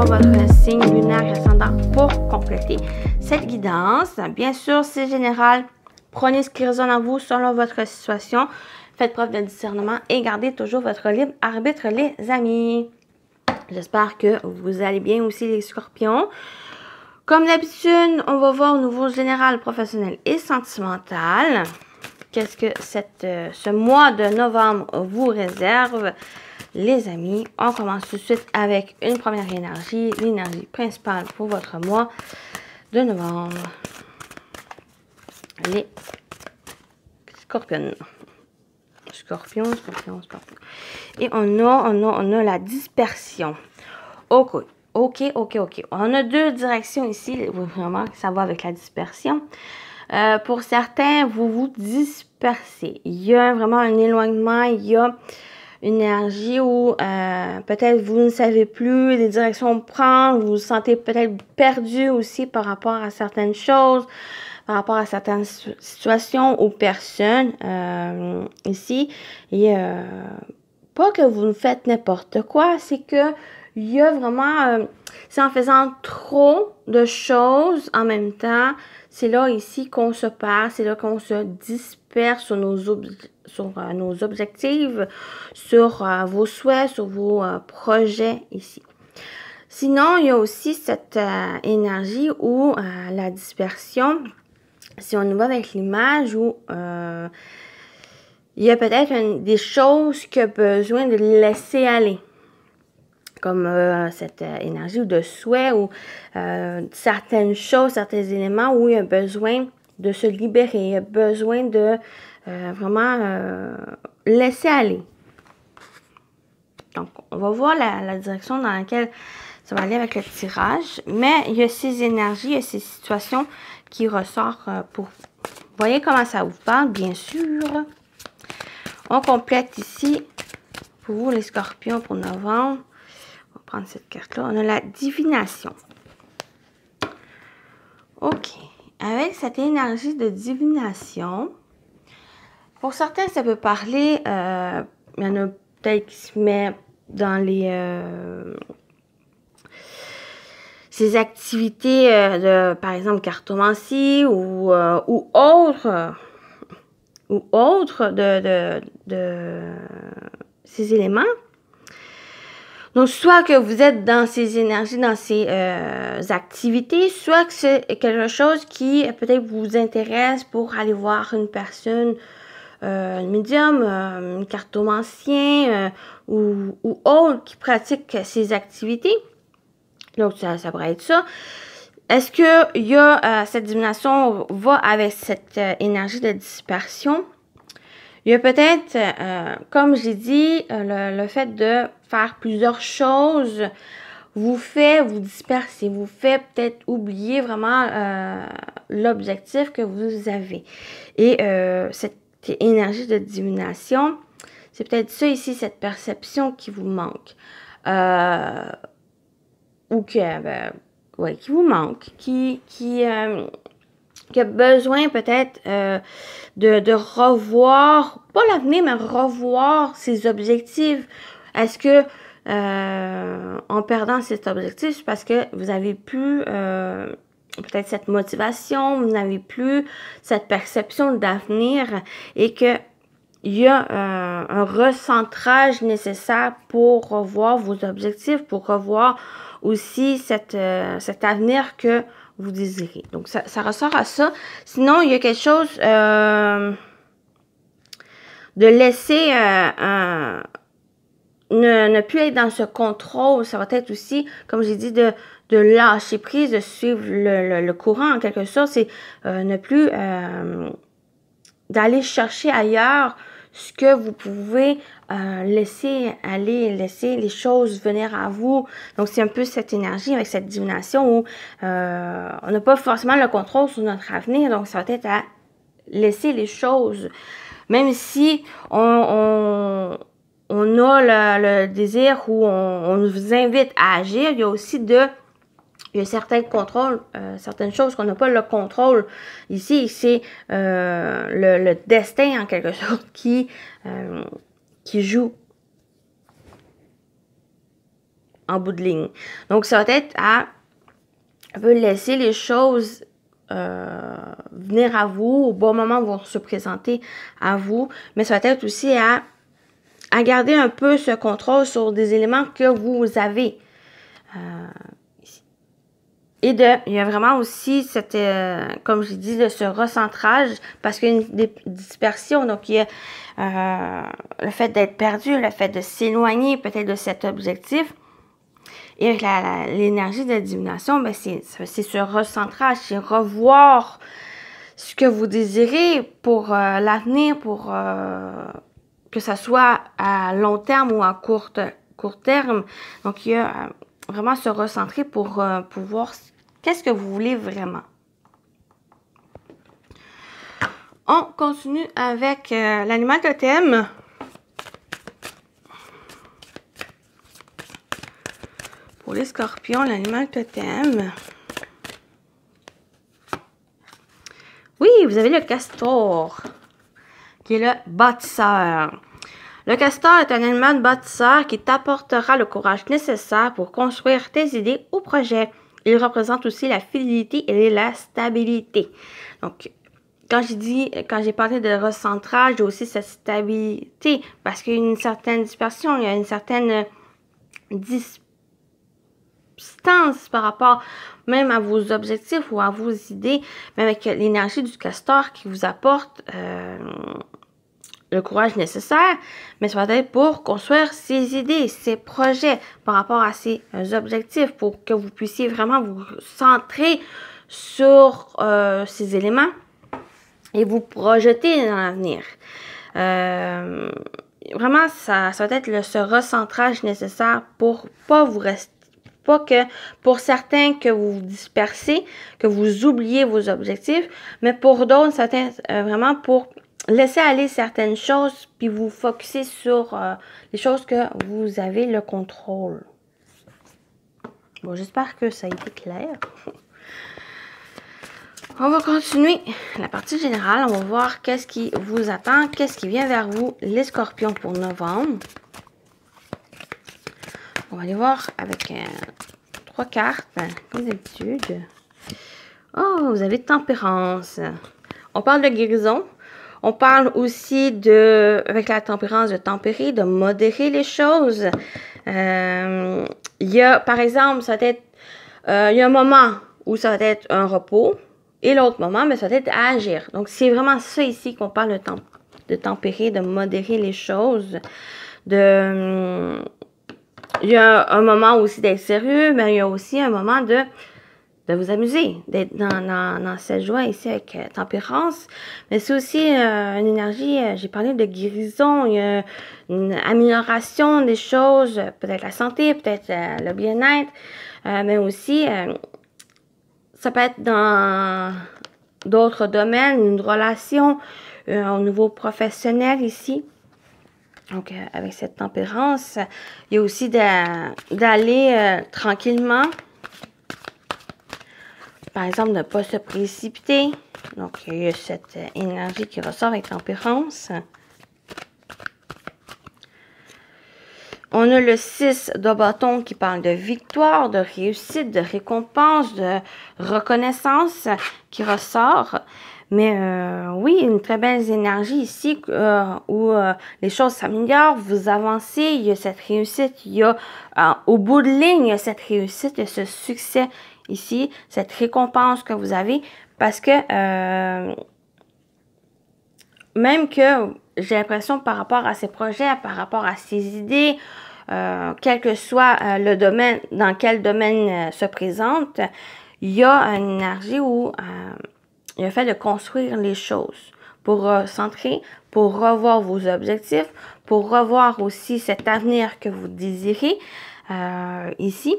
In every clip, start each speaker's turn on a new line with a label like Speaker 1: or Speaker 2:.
Speaker 1: avoir votre signe lunaire ascendant pour compléter cette guidance. Bien sûr, c'est général. Prenez ce qui résonne en vous selon votre situation. Faites preuve de discernement et gardez toujours votre libre arbitre, les amis. J'espère que vous allez bien aussi, les scorpions. Comme d'habitude, on va voir au niveau général, professionnel et sentimental. Qu'est-ce que ce mois de novembre vous réserve, les amis? On commence tout de suite avec une première énergie, l'énergie principale pour votre mois de novembre. Les scorpions. Scorpion. Et on a la dispersion. Ok. On a deux directions ici. Vraiment, ça va avec la dispersion. Pour certains, vous vous dispersez. Il y a vraiment un éloignement, il y a une énergie où peut-être vous ne savez plus les directions prendre, vous vous sentez peut-être perdu aussi par rapport à certaines choses, par rapport à certaines situations ou personnes ici. Et pas que vous ne faites n'importe quoi, c'est que il y a vraiment, c'est en faisant trop de choses en même temps, c'est là ici qu'on se perd, c'est là qu'on se disperse sur nos objectifs, sur vos souhaits, sur vos projets ici. Sinon, il y a aussi cette énergie où la dispersion, si on y va avec l'image, où il y a peut-être des choses qui ont besoin de laisser aller. Comme cette énergie de souhait ou certaines choses, certains éléments où il y a besoin de se libérer, il y a besoin de vraiment laisser aller. Donc, on va voir la direction dans laquelle ça va aller avec le tirage, mais il y a ces énergies, il y a ces situations qui ressortent pour vous. Voyez comment ça vous parle, bien sûr. On complète ici pour vous les scorpions pour novembre. On va prendre cette carte-là. On a la divination. OK. Avec cette énergie de divination, pour certains, ça peut parler, il y en a peut-être qui se met dans ces activités de, par exemple, cartomancie ou autres de ces éléments. Donc, soit que vous êtes dans ces énergies, dans ces activités, soit que c'est quelque chose qui peut-être vous intéresse pour aller voir une personne, un médium, un cartomancien ou autre qui pratique ces activités. Donc, ça pourrait être ça. Est-ce que il y a cette divination va avec cette énergie de dispersion? Il y a peut-être, comme j'ai dit, le fait de faire plusieurs choses vous fait vous disperser, vous fait peut-être oublier vraiment l'objectif que vous avez. Et cette énergie de divination, c'est peut-être ça ici, cette perception qui vous manque. Ou que, qui vous manque, qui a besoin peut-être de revoir, pas l'avenir, mais revoir ses objectifs. Est-ce que en perdant cet objectif, c'est parce que vous avez plus peut-être cette motivation, vous n'avez plus cette perception d'avenir et que il y a un recentrage nécessaire pour revoir vos objectifs, pour revoir aussi cet avenir que vous désirez. Donc, ça ressort à ça. Sinon, il y a quelque chose de laisser ne plus être dans ce contrôle. Ça va être aussi, comme j'ai dit, de lâcher prise, de suivre le courant en quelque sorte. C'est ne plus d'aller chercher ailleurs ce que vous pouvez laisser aller, laisser les choses venir à vous. Donc, c'est un peu cette énergie avec cette divination où on n'a pas forcément le contrôle sur notre avenir. Donc, ça va être à laisser les choses. Même si on a le désir ou on vous invite à agir, il y a aussi il y a certains contrôles, certaines choses qu'on n'a pas le contrôle. Ici, c'est le destin, en quelque sorte, qui joue. en bout de ligne. Donc, ça va être à veut laisser les choses venir à vous, au bon moment vont se présenter à vous, mais ça va être aussi à garder un peu ce contrôle sur des éléments que vous avez. Ici. Et il y a vraiment aussi cette, comme j'ai dit, de ce recentrage, parce qu'il y a une dispersion, donc il y a le fait d'être perdu, le fait de s'éloigner peut-être de cet objectif. Et avec l'énergie de la divination, ben c'est ce recentrage, c'est revoir ce que vous désirez pour l'avenir, pour que ça soit à long terme ou à court terme. Donc, il y a vraiment se recentrer pour voir qu'est-ce que vous voulez vraiment. On continue avec l'animal totem. Pour les scorpions, l'animal totem. Oui, vous avez le castor, qui est le bâtisseur. Le castor est un animal bâtisseur qui t'apportera le courage nécessaire pour construire tes idées ou projets. Il représente aussi la fidélité et la stabilité. Donc, quand j'ai parlé de recentrage, j'ai aussi cette stabilité, parce qu'il y a une certaine dispersion, il y a une certaine distance par rapport même à vos objectifs ou à vos idées, mais avec l'énergie du castor qui vous apporte le courage nécessaire, mais ça va être pour construire ses idées, ses projets par rapport à ses objectifs, pour que vous puissiez vraiment vous centrer sur ces éléments et vous projeter dans l'avenir. Vraiment, ça va être ce recentrage nécessaire pour pas vous rester. Pas que pour certains que vous vous dispersez, que vous oubliez vos objectifs, mais pour d'autres, ça va être vraiment pour laisser aller certaines choses, puis vous focuser sur les choses que vous avez le contrôle. Bon, j'espère que ça a été clair. On va continuer la partie générale. On va voir qu'est-ce qui vous attend, qu'est-ce qui vient vers vous, les scorpions pour novembre. On va aller voir avec 3 cartes, comme d'habitude. Oh, vous avez tempérance. On parle de guérison. On parle aussi avec la tempérance, de tempérer, de modérer les choses. Il y a, par exemple, ça va être, il y a un moment où ça va être un repos. Et l'autre moment, mais ça va être à agir. Donc, c'est vraiment ça ici qu'on parle de tempérer, de modérer les choses. Il y a un moment aussi d'être sérieux, mais il y a aussi un moment de vous amuser, d'être dans cette joie ici avec tempérance. Mais c'est aussi une énergie, j'ai parlé de guérison, il y a une amélioration des choses, peut-être la santé, peut-être le bien-être, mais aussi... ça peut être dans d'autres domaines, une relation au niveau professionnel ici. Donc, avec cette tempérance, il y a aussi d'aller tranquillement. Par exemple, ne pas se précipiter. Donc, il y a cette énergie qui ressort avec tempérance. On a le 6 de bâton qui parle de victoire, de réussite, de récompense, de reconnaissance qui ressort. Mais oui, une très belle énergie ici où les choses s'améliorent, vous avancez, il y a cette réussite, il y a au bout de ligne, il y a cette réussite, il y a ce succès ici, cette récompense que vous avez. Parce que même que j'ai l'impression par rapport à ces projets, par rapport à ces idées, quel que soit le domaine, dans quel domaine se présente, il y a une énergie où il y a le fait de construire les choses pour centrer, pour revoir vos objectifs, pour revoir aussi cet avenir que vous désirez ici.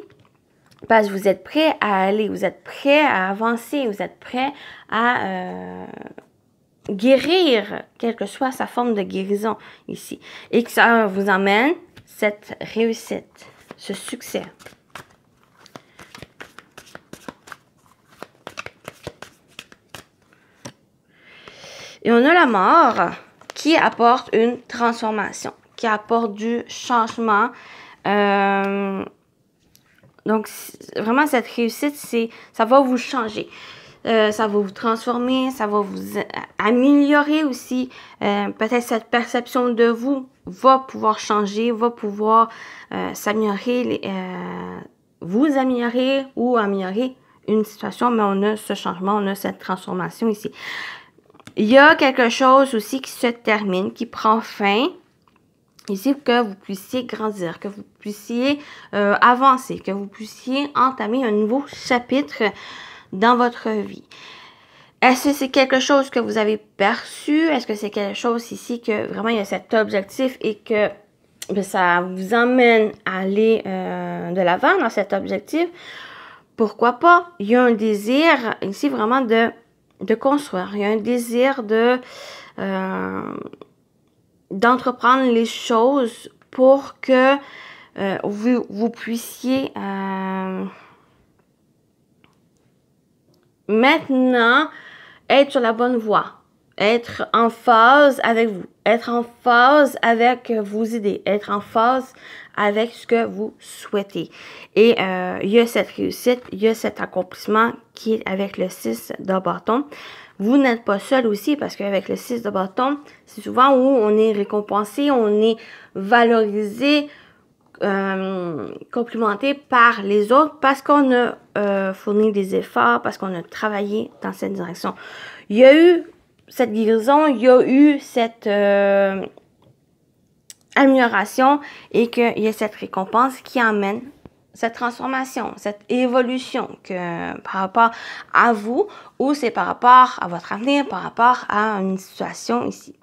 Speaker 1: Parce que vous êtes prêt à aller, vous êtes prêt à avancer, vous êtes prêt à guérir, quelle que soit sa forme de guérison ici. Et que ça vous emmène cette réussite, ce succès. Et on a la mort qui apporte une transformation, qui apporte du changement. Donc, vraiment, cette réussite, ça va vous changer. Ça va vous transformer, ça va vous améliorer aussi. Peut-être cette perception de vous va pouvoir changer, va pouvoir s'améliorer, vous améliorer ou améliorer une situation, mais on a ce changement, on a cette transformation ici. Il y a quelque chose aussi qui se termine, qui prend fin. Ici, que vous puissiez grandir, que vous puissiez avancer, que vous puissiez entamer un nouveau chapitre dans votre vie. Est-ce que c'est quelque chose que vous avez perçu? Est-ce que c'est quelque chose ici que vraiment il y a cet objectif et que ça vous emmène à aller de l'avant dans cet objectif? Pourquoi pas? Il y a un désir ici vraiment de construire. Il y a un désir d'entreprendre les choses pour que vous puissiez maintenant être sur la bonne voie, être en phase avec vous, être en phase avec vos idées, être en phase avec ce que vous souhaitez. Et il y a cette réussite, il y a cet accomplissement qui est avec le 6 de bâton. Vous n'êtes pas seul aussi parce qu'avec le 6 de bâton, c'est souvent où on est récompensé, on est valorisé, complimenté par les autres parce qu'on a fourni des efforts, parce qu'on a travaillé dans cette direction. Il y a eu cette guérison, il y a eu cette amélioration et qu'il y a cette récompense qui amène cette transformation, cette évolution que par rapport à vous ou c'est par rapport à votre avenir, par rapport à une situation ici.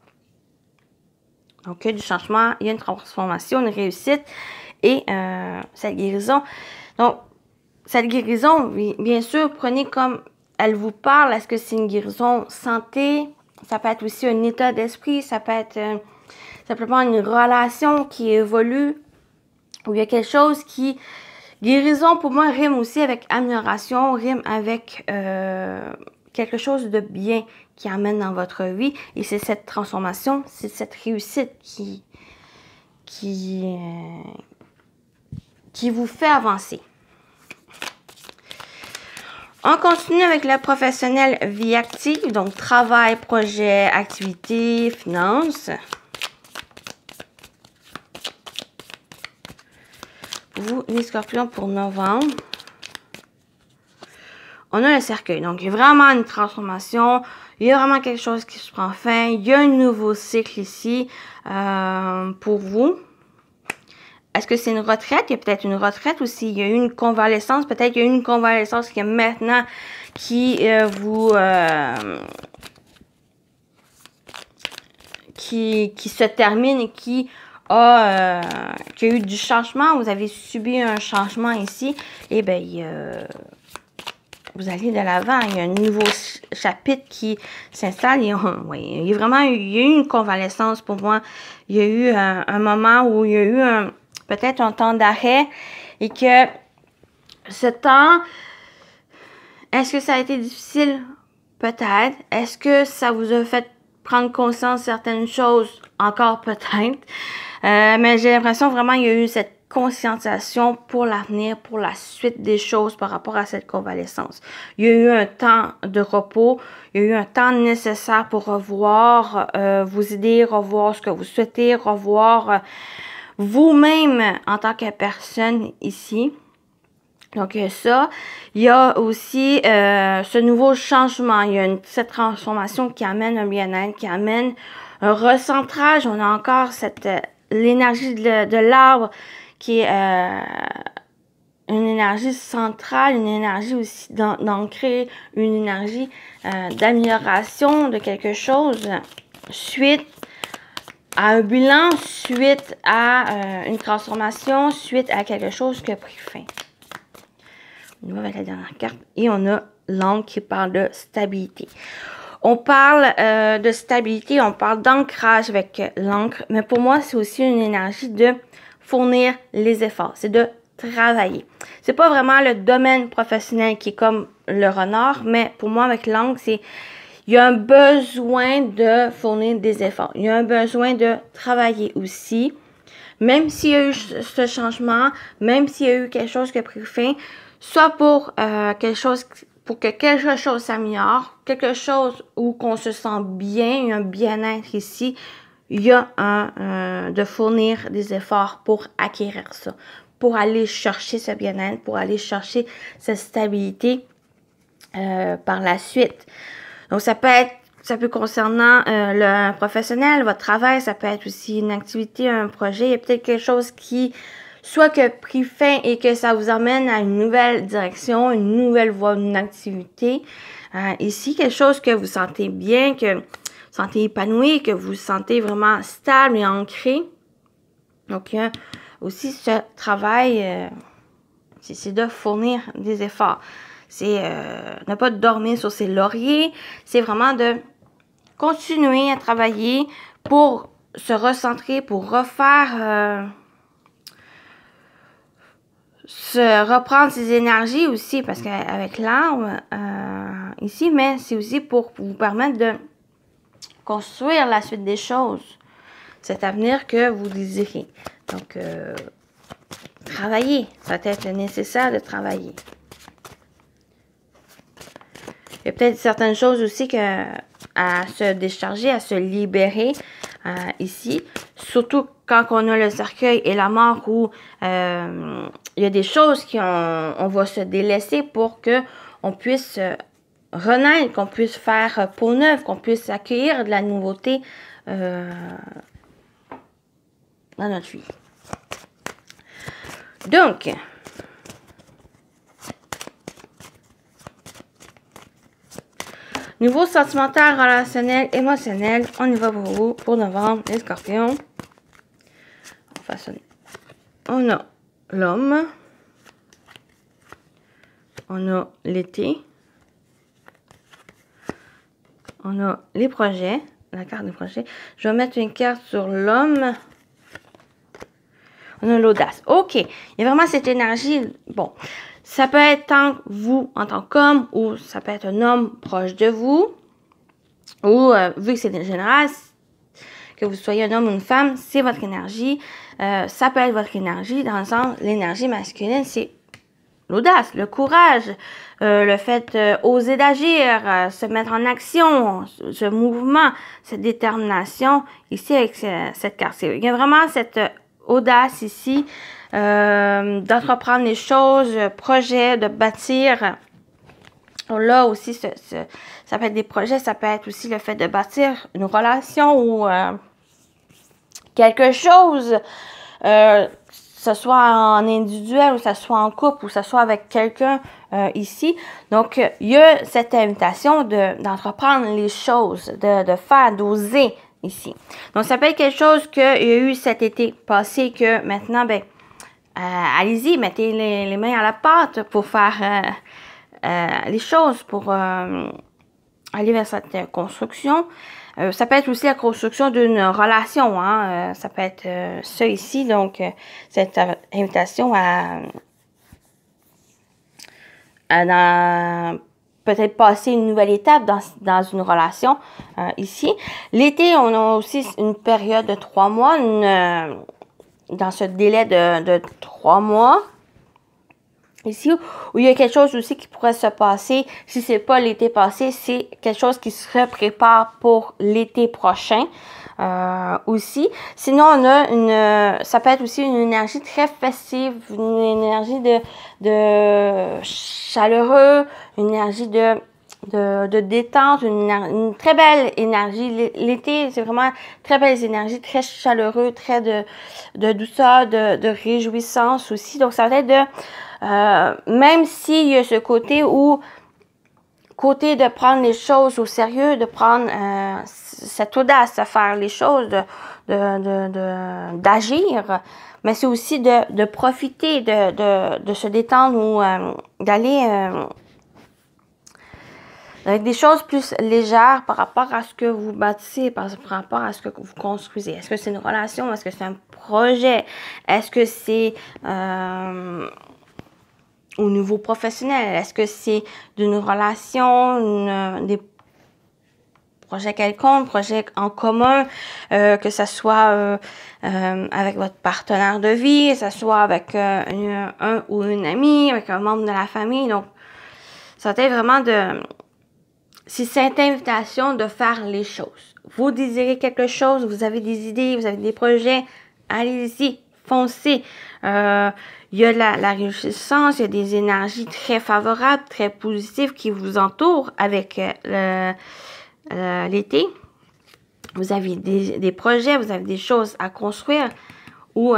Speaker 1: Donc, il y a du changement, il y a une transformation, une réussite et cette guérison. Donc, cette guérison, bien sûr, prenez comme elle vous parle. Est-ce que c'est une guérison santé? Ça peut être aussi un état d'esprit, ça peut être simplement une relation qui évolue ou il y a quelque chose qui... Guérison, pour moi, rime aussi avec amélioration, rime avec quelque chose de bien qui amène dans votre vie. Et c'est cette transformation, c'est cette réussite qui vous fait avancer. On continue avec le professionnel vie active, donc travail, projet, activité, finances. Vous, les scorpions, pour novembre, on a le cercueil. Donc, il y a vraiment une transformation. Il y a vraiment quelque chose qui se prend fin. Il y a un nouveau cycle ici pour vous. Est-ce que c'est une retraite? Il y a peut-être une retraite aussi. Il y a eu une convalescence. Peut-être qu'il y a eu une convalescence qui est maintenant qui qui se termine et qui a eu du changement, vous avez subi un changement ici, et bien, vous allez de l'avant, il y a un nouveau chapitre qui s'installe, il y a eu une convalescence pour moi, il y a eu un moment où il y a eu peut-être un temps d'arrêt, et que ce temps, est-ce que ça a été difficile? Peut-être. Est-ce que ça vous a fait prendre conscience de certaines choses? Encore peut-être. Mais j'ai l'impression vraiment qu'il y a eu cette conscientisation pour l'avenir, pour la suite des choses par rapport à cette convalescence. Il y a eu un temps de repos, il y a eu un temps nécessaire pour revoir vos idées, revoir ce que vous souhaitez, revoir vous-même en tant que personne ici. Donc, il y a ça. Il y a aussi ce nouveau changement. Il y a cette transformation qui amène un bien-être, qui amène un recentrage. On a encore l'énergie de l'arbre qui est une énergie centrale, une énergie aussi d'ancrer, une énergie d'amélioration de quelque chose suite à un bilan, suite à une transformation, suite à quelque chose qui a pris fin. On va avec la dernière carte et on a l'angle qui parle de stabilité. On parle de stabilité, on parle d'ancrage avec l'encre, mais pour moi, c'est aussi une énergie de fournir les efforts, c'est de travailler. C'est pas vraiment le domaine professionnel qui est comme le renard, mais pour moi, avec l'encre, il y a un besoin de fournir des efforts. Il y a un besoin de travailler aussi. même s'il y a eu ce changement, même s'il y a eu quelque chose qui a pris fin, soit pour pour que quelque chose s'améliore, quelque chose où qu'on se sent bien, il y a un bien-être ici, il y a de fournir des efforts pour acquérir ça, pour aller chercher ce bien-être, pour aller chercher cette stabilité par la suite. Donc, ça peut concernant le professionnel, votre travail, ça peut être aussi une activité, un projet. Il y a peut-être quelque chose qui soit que pris fin et que ça vous amène à une nouvelle direction, une nouvelle voie, une activité. Ici, quelque chose que vous sentez bien, que vous sentez épanoui, que vous sentez vraiment stable et ancré. Donc, aussi ce travail, c'est de fournir des efforts. C'est ne pas dormir sur ses lauriers. C'est vraiment de continuer à travailler pour se recentrer, pour refaire, se reprendre ses énergies aussi, parce qu'avec l'arbre, ici, mais c'est aussi pour vous permettre de construire la suite des choses, cet avenir que vous désirez. Donc, travailler, ça va être nécessaire de travailler. Il y a peut-être certaines choses aussi à se décharger, à se libérer ici. Surtout quand on a le cercueil et la mort où il y a des choses on va se délaisser pour qu'on puisse renaître, qu'on puisse faire peau neuve, qu'on puisse accueillir de la nouveauté dans notre vie. Donc, niveau sentimental, relationnel, émotionnel, on y va pour vous, pour novembre, les scorpions. On a l'homme. On a l'été. On a les projets, la carte des projets. Je vais mettre une carte sur l'homme. On a l'audace. OK. Il y a vraiment cette énergie. Bon, ça peut être tant vous en tant qu'homme ou ça peut être un homme proche de vous. Ou, vu que c'est général, que vous soyez un homme ou une femme, c'est votre énergie. Ça peut être votre énergie dans le sens, l'énergie masculine, c'est l'audace, le courage, le fait oser d'agir, se mettre en action, ce mouvement, cette détermination ici avec cette carte. Il y a vraiment cette audace ici d'entreprendre les choses, projet, de bâtir. Là aussi, ça peut être des projets, ça peut être aussi le fait de bâtir une relation ou quelque chose, ce soit en individuel ou ce soit en couple ou ce soit avec quelqu'un ici. Donc, il y a cette invitation d'entreprendre les choses, de faire, d'oser ici. Donc, ça peut être quelque chose qu'il y a eu cet été passé que maintenant, ben, allez-y, mettez les mains à la pâte pour faire les choses, pour aller vers cette construction. Ça peut être aussi la construction d'une relation, hein. Ça peut être ça ici, donc cette invitation à peut-être passer une nouvelle étape dans une relation ici. L'été, on a aussi une période de 3 mois, dans ce délai de 3 mois. Ici, où il y a quelque chose aussi qui pourrait se passer, si c'est pas l'été passé, c'est quelque chose qui se prépare pour l'été prochain aussi. Sinon, on a ça peut être aussi une énergie très festive, une énergie de chaleureux, une énergie de détente, une très belle énergie. L'été, c'est vraiment très belles énergies, très chaleureux, très de douceur, de réjouissance aussi. Donc, ça va être même s'il y a ce côté de prendre les choses au sérieux, de prendre cette audace à faire les choses, d'agir, mais c'est aussi de profiter, de se détendre ou d'aller avec des choses plus légères par rapport à ce que vous bâtissez, par rapport à ce que vous construisez. Est-ce que c'est une relation? Est-ce que c'est un projet? Est-ce que c'est au niveau professionnel? Est-ce que c'est d'une relation, projet quelconque, projet en commun, que ce soit avec votre partenaire de vie, que ce soit avec un ou une amie, avec un membre de la famille. Donc, ça va être vraiment c'est cette invitation de faire les choses. Vous désirez quelque chose, vous avez des idées, vous avez des projets, allez-y, foncez. Il y a la réjouissance, il y a des énergies très favorables, très positives qui vous entourent avec l'été. Vous avez des projets, vous avez des choses à construire ou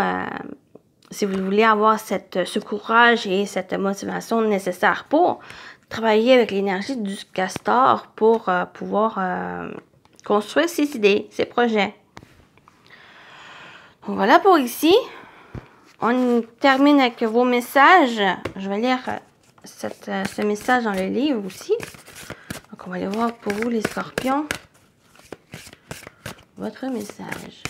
Speaker 1: si vous voulez avoir ce courage et cette motivation nécessaire pour travailler avec l'énergie du castor pour pouvoir construire ses idées, ses projets. Donc voilà pour ici. On termine avec vos messages. Je vais lire ce message dans le livre aussi. Donc, on va aller voir pour vous, les scorpions. Votre message.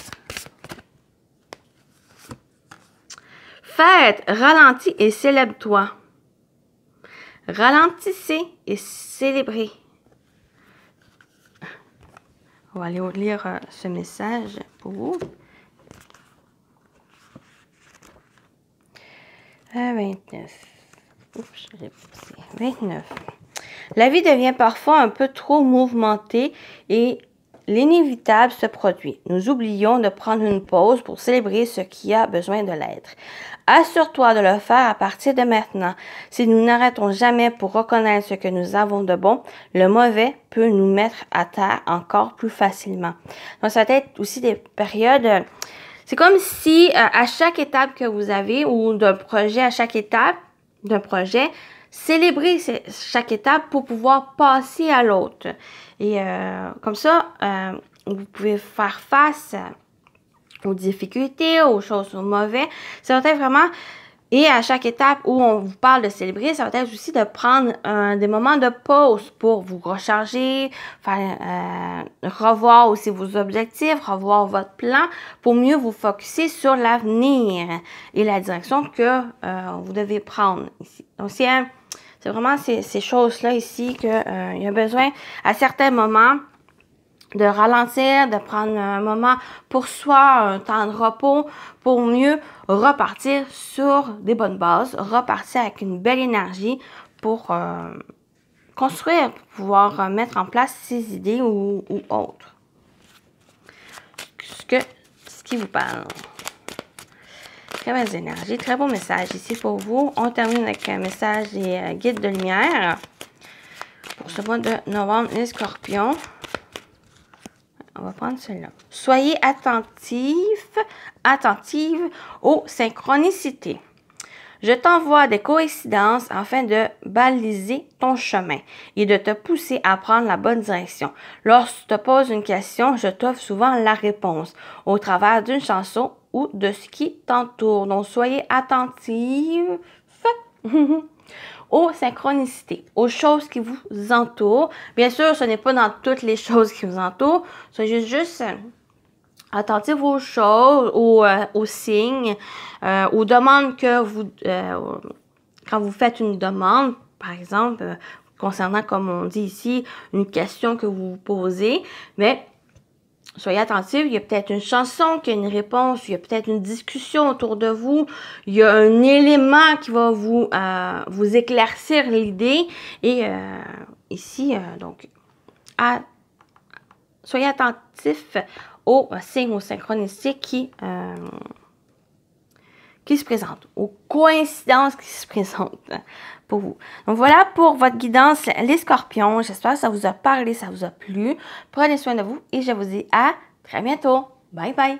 Speaker 1: Fête, ralentis et célèbre-toi. Ralentissez et célébrez. On va aller lire ce message pour vous. 29. Oups, j'ai poussé. 29. La vie devient parfois un peu trop mouvementée et l'inévitable se produit. Nous oublions de prendre une pause pour célébrer ce qui a besoin de l'être. Assure-toi de le faire à partir de maintenant. Si nous n'arrêtons jamais pour reconnaître ce que nous avons de bon, le mauvais peut nous mettre à terre encore plus facilement. Donc, ça va être aussi des périodes... C'est comme si à chaque étape que vous avez ou d'un projet, à chaque étape d'un projet, célébrez chaque étape pour pouvoir passer à l'autre. Et comme ça, vous pouvez faire face aux difficultés, aux choses mauvaises. Ça va être vraiment... Et à chaque étape où on vous parle de célébrer, ça va être aussi de prendre des moments de pause pour vous recharger, revoir aussi vos objectifs, revoir votre plan pour mieux vous focusser sur l'avenir et la direction que vous devez prendre ici. Donc, c'est vraiment ces choses-là ici qu'il y a besoin à certains moments de ralentir, de prendre un moment pour soi, un temps de repos, pour mieux repartir sur des bonnes bases, repartir avec une belle énergie pour construire, pour pouvoir mettre en place ses idées ou autres. Ce qui vous parle. Très belle énergie, très beau message ici pour vous. On termine avec un message des guides de lumière pour ce mois de novembre, les scorpions. On va prendre celui-là. Soyez attentive aux synchronicités. Je t'envoie des coïncidences afin de baliser ton chemin et de te pousser à prendre la bonne direction. Lorsque tu te poses une question, je t'offre souvent la réponse au travers d'une chanson ou de ce qui t'entoure. Donc, soyez attentive aux synchronicités, aux choses qui vous entourent. Bien sûr, ce n'est pas dans toutes les choses qui vous entourent. Soyez juste attentif aux choses, aux signes, aux demandes que vous... quand vous faites une demande, par exemple, concernant, comme on dit ici, une question que vous vous posez, mais soyez attentifs, il y a peut-être une chanson qui a une réponse, il y a peut-être une discussion autour de vous, il y a un élément qui va vous éclaircir l'idée. Et ici, donc, soyez attentifs aux signes, aux synchronicités qui se présentent, aux coïncidences qui se présentent pour vous. Donc voilà pour votre guidance, les scorpions. J'espère que ça vous a parlé, ça vous a plu. Prenez soin de vous et je vous dis à très bientôt. Bye bye.